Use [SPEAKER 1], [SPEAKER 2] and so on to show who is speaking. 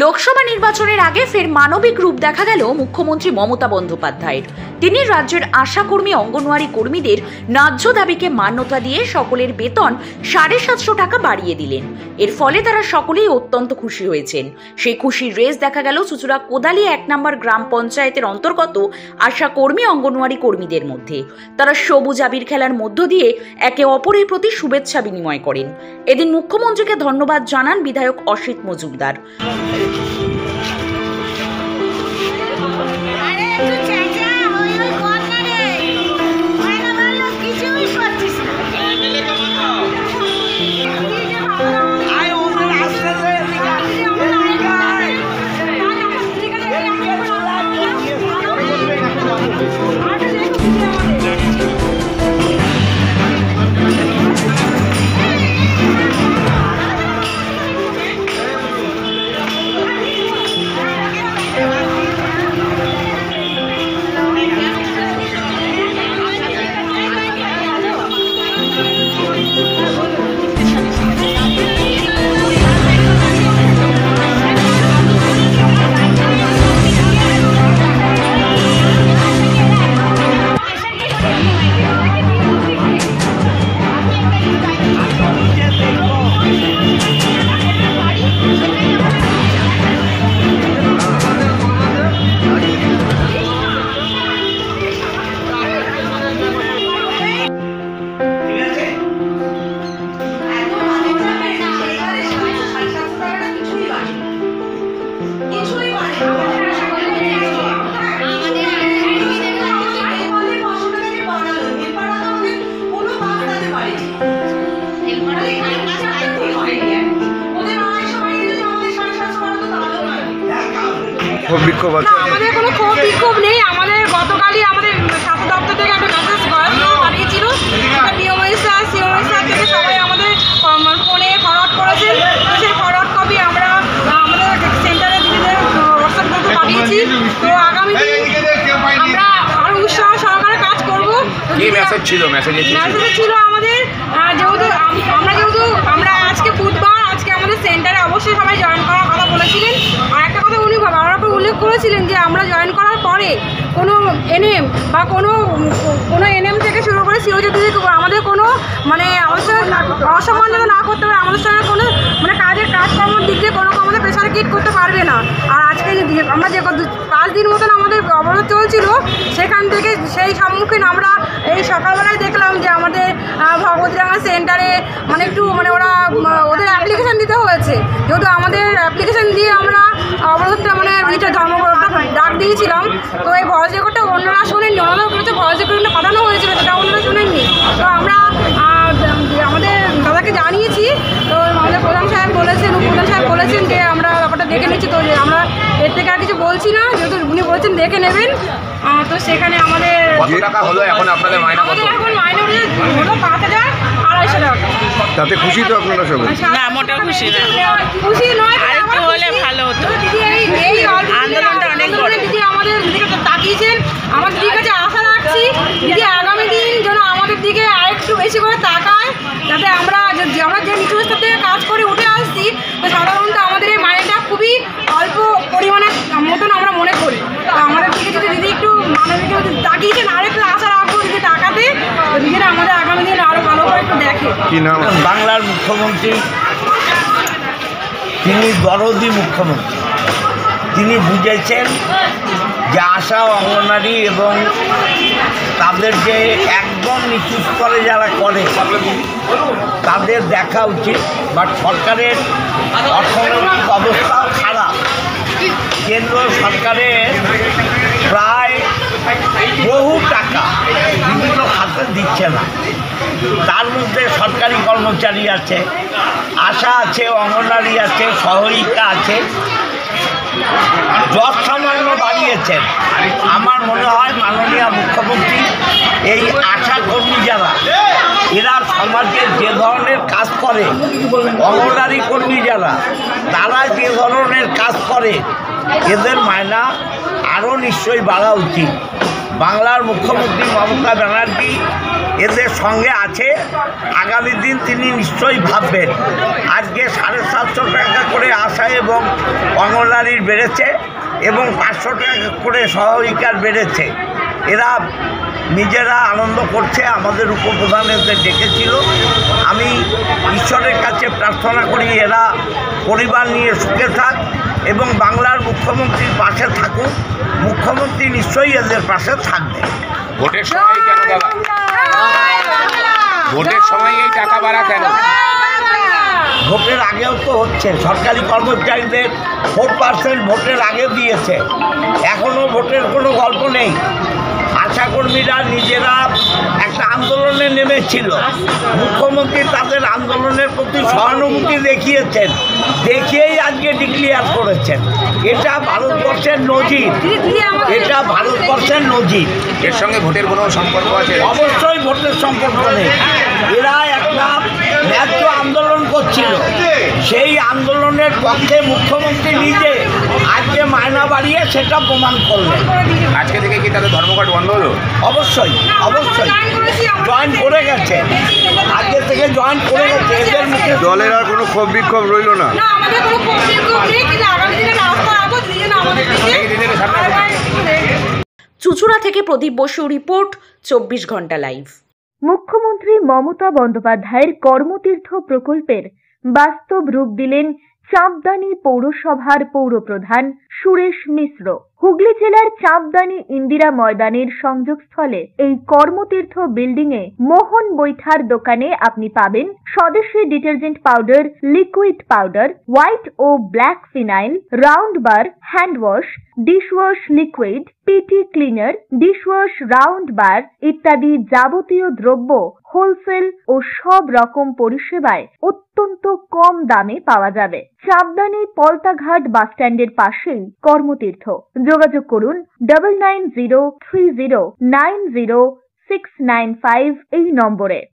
[SPEAKER 1] লোকসভা নির্বাচনের আগে ফের মানবিক রূপ দেখা গেল মুখ্যমন্ত্রী মমতা বন্দ্যোপাধ্যায়ের। তিনি রাজ্যের আশাকর্মী অঙ্গনওয়াড়ি কর্মীদের ন্যায্য দাবিকে মান্যতা দিয়ে সকলের বেতন 750 টাকা বাড়িয়ে দিলেন। এর ফলে তারা সকলেই অত্যন্ত খুশি হয়েছেন। সেই খুশির রেশ দেখা গেল চুচুড়া কোদালি 1 নম্বর গ্রাম পঞ্চায়েতের অন্তর্গত আশাকর্মী অঙ্গনওয়াড়ি কর্মীদের মধ্যে। তারা সবুজ আবির খেলার মধ্য দিয়ে একে অপরের প্রতি শুভেচ্ছা বিনিময় করেন। এদিন মুখ্যমন্ত্রীকে ধন্যবাদ জানান বিধায়ক অসিত মজুমদার।
[SPEAKER 2] আমাদের কোনো ক্ষোভ বিক্ষোভ নেই। আমাদের গতকালই আমাদের স্বাস্থ্য দপ্তর থেকে একটা মেসেজ পাঠিয়েছিল। বিওমএসআর সিওমএসআর থেকে সবাই আমাদের ফোনে ফরওয়ার্ড করেছেন। সেই ফরওয়ার্ড কপি আমরা আমাদের সেন্টারে দিদিদের হোয়াটসঅ্যাপ গ্রুপে পাঠিয়েছি। তো আগামী দিন আমরা আরও উৎসাহ সহকারে কাজ করবো।
[SPEAKER 3] মেসেজ ছিল
[SPEAKER 2] আমাদের যেহেতু আমরা আজকে বুধবার, আজকে আমাদের সেন্টারে অবশ্যই সবাই জয়েন করার কথা বলেছিলেন। আর একটা কথা উনি বারবার উল্লেখ করেছিলেন যে আমরা জয়েন করার পরে কোনো এনএম বা কোনো এনএম থেকে শুরু করে সিওজি দিদি আমাদের কোনো মানে অসম্মানিত না করতে পারে, আমাদের সঙ্গে কোনো মানে কাজকর্মের দিক দিয়ে কোনো আমাদের প্রেশার ক্রিয়েট করতে পারবে না। আর আজকে আমরা যে 5 দিন মতন আমাদের অবরোধ চলছিল, সেখান থেকে সেই সম্মুখীন আমরা এই সকালবেলায় দেখলাম যে আমাদের ভগবতীডাঙ্গা সেন্টারে মানে একটু মানে ওদের অ্যাপ্লিকেশান দিতে হয়েছে। যেহেতু আমাদের অ্যাপ্লিকেশান দিয়ে আমরা অবরোধটা মানে এটা ধর্মঘটটা ডাক দিয়েছিলাম। তো এই ভয়েস রেকর্ডটা অন্যরা শোনেননি, ওনারা বলেছে ভয়েস রেকর্ডটা পাঠানো হয়েছিল, সেটা অন্যরা শোনেননি। তো আমরা আমাদের দাদাকে জানিয়েছি। তো আমাদের প্রধান সাহেব বলেছেন যে আমরা ব্যাপারটা দেখে নিচ্ছি। তো আমরা এর থেকে আর কিছু বলছি না, যেহেতু উনি বলেছেন দেখে নেবেন। তো সেখানে আমাদের
[SPEAKER 3] কত টাকা হলো এখন আপনাদের মাইনে?
[SPEAKER 2] আমাদের এখন মাইনে হলো 5,250 টাকা।
[SPEAKER 4] তাতে খুশি তো আপনারা সবাই?
[SPEAKER 5] না, মোটা খুশি না।
[SPEAKER 2] খুশি নয়,
[SPEAKER 5] আরেকটু হলে ভালো হতো।
[SPEAKER 2] দিদি এই
[SPEAKER 5] আন্দোলনটা অনেক বড়।
[SPEAKER 2] দিদি আমাদের দিকে তাকিয়েছেন, আমার দিদির কাছে আশা রাখছি দিদি আগামী দিন যেন আমাদের দিকে আরেকটু বেশি করে তাকায়, যাতে আমরা যে নিচু স্তর থেকে কাজ করে উঠে আসছি। তো সাধারণত আমাদের এই মাইনেটা খুবই অল্প পরিমাণে মতন আমরা মনে করি। তো আমাদের দিকে যদি দিদি একটু মানবিক তাকিয়েছেন, আরেকটু আশা রাখবো দিদি তাকাতে, দিদিরা আমাদের আগামী দিন আরও ভালো করে একটু দেখে।
[SPEAKER 4] কি নাম?
[SPEAKER 6] বাংলার মুখ্যমন্ত্রী, তিনি দরদি মুখ্যমন্ত্রী। তিনি বুঝেছেন যে আশা অঙ্গনারী এবং তাদের যে একদম নিচু স্তরে যারা করে তাদের দেখা উচিত। বাট সরকারের অর্থনৈতিক অবস্থাও খারাপ। কেন্দ্র সরকারের প্রায় বহু টাকা বিভিন্ন খাতে দিচ্ছে না। তার মধ্যে সরকারি কর্মচারী আছে, আশা আছে, অঙ্গনওয়াড়ি আছে, সহায়িকা আছে, যৎসামান্য বাড়িয়েছেন। আমার মনে হয় মাননীয় মুখ্যমন্ত্রী এই আশা কর্মী যারা এরা সমাজে যে ধরনের কাজ করে, অঙ্গনওয়াড়ি কর্মী যারা তারা যে ধরনের কাজ করে, এদের মায়না আরও নিশ্চয়ই বাড়া উচিত। বাংলার মুখ্যমন্ত্রী মমতা ব্যানার্জি এদের সঙ্গে আছে। আগামী দিন তিনি নিশ্চয়ই ভাববেন। আজকে 750 টাকা করে আশা এবং অঙ্গনওয়াড়ির বেড়েছে এবং 500 টাকা করে সহায়িকার বেড়েছে। এরা নিজেরা আনন্দ করছে। আমাদের উপপ্রধান এদের ডেকেছিল। আমি ঈশ্বরের কাছে প্রার্থনা করি এরা পরিবার নিয়ে সুখে থাক এবং বাংলার মুখ্যমন্ত্রীর পাশে থাকুক। মুখ্যমন্ত্রী নিশ্চয়ই এদের পাশে থাকবে।
[SPEAKER 3] ভোটের সময় কেন দাদা? ভোটের সময় এই টাকা বাড়া কেন?
[SPEAKER 6] ভোটের আগেও তো হচ্ছে। সরকারি কর্মচারীদের 4% ভোটের আগে দিয়েছে। এখনও ভোটের কোনো গল্প নেই। আশাকর্মীরা নিজেরা একটা আন্দোলনে নেমেছিল। মুখ্যমন্ত্রী তাদের আন্দোলনের প্রতি সহানুভূতি দেখিয়েছেন, দেখিয়েই আজকে ডিক্লেয়ার করেছেন। এটা ভারতবর্ষের নজির। এটা ভারতবর্ষের নজির।
[SPEAKER 3] এর সঙ্গে ভোটের কোনো সম্পর্ক আছে?
[SPEAKER 6] অবশ্যই ভোটের সম্পর্ক নেই। এরা একটা ন্যায্য আন্দোলন করছিল। সেই আন্দোলনের পক্ষে মুখ্যমন্ত্রী নিজে আজকে মায়না বাড়িয়ে সেটা প্রমাণ করলেন।
[SPEAKER 3] আজকে থেকে কি তাদের ধর্মঘট বন্ধ হলো?
[SPEAKER 6] অবশ্যই অবশ্যই জয়েন করে গেছে। আজকে থেকে জয়েন করে গেছে। এদের মুখে
[SPEAKER 4] দলের আর কোনো ক্ষোভ বিক্ষোভ রইল না।
[SPEAKER 2] না, আমাদের কোনো ক্ষোভ নেই, কিন্তু আগামী দিনে রাস্তা রাখবো, দিন আমাদের
[SPEAKER 1] চুঁচুড়া থেকে প্রদীপ বসু রিপোর্ট, 24 ঘন্টা লাইভ।
[SPEAKER 7] মুখ্যমন্ত্রী মমতা বন্দ্যোপাধ্যায়ের কর্মতীর্থ প্রকল্পের বাস্তব রূপ দিলেন চাঁপদানি পৌরসভার পৌরপ্রধান সুরেশ মিশ্র। হুগলি জেলার চাঁপদানি ইন্দিরা ময়দানের সংযোগস্থলে এই কর্মতীর্থ বিল্ডিং এ মোহন বৈঠার দোকানে আপনি পাবেন স্বদেশী detergent powder, liquid powder, white ও black phenyl, round bar, hand wash, dishwash liquid, P T cleaner, dishwash round bar ইত্যাদি যাবতীয় দ্রব্য হোলসেল ও সব রকম পরিষেবায় অত্যন্ত কম দামে পাওয়া যাবে। চাঁপদানি পলতাঘাট বাসস্ট্যান্ডের পাশেই কর্মতীর্থ। যোগাযোগ করুন 9903090695 এই নম্বরে।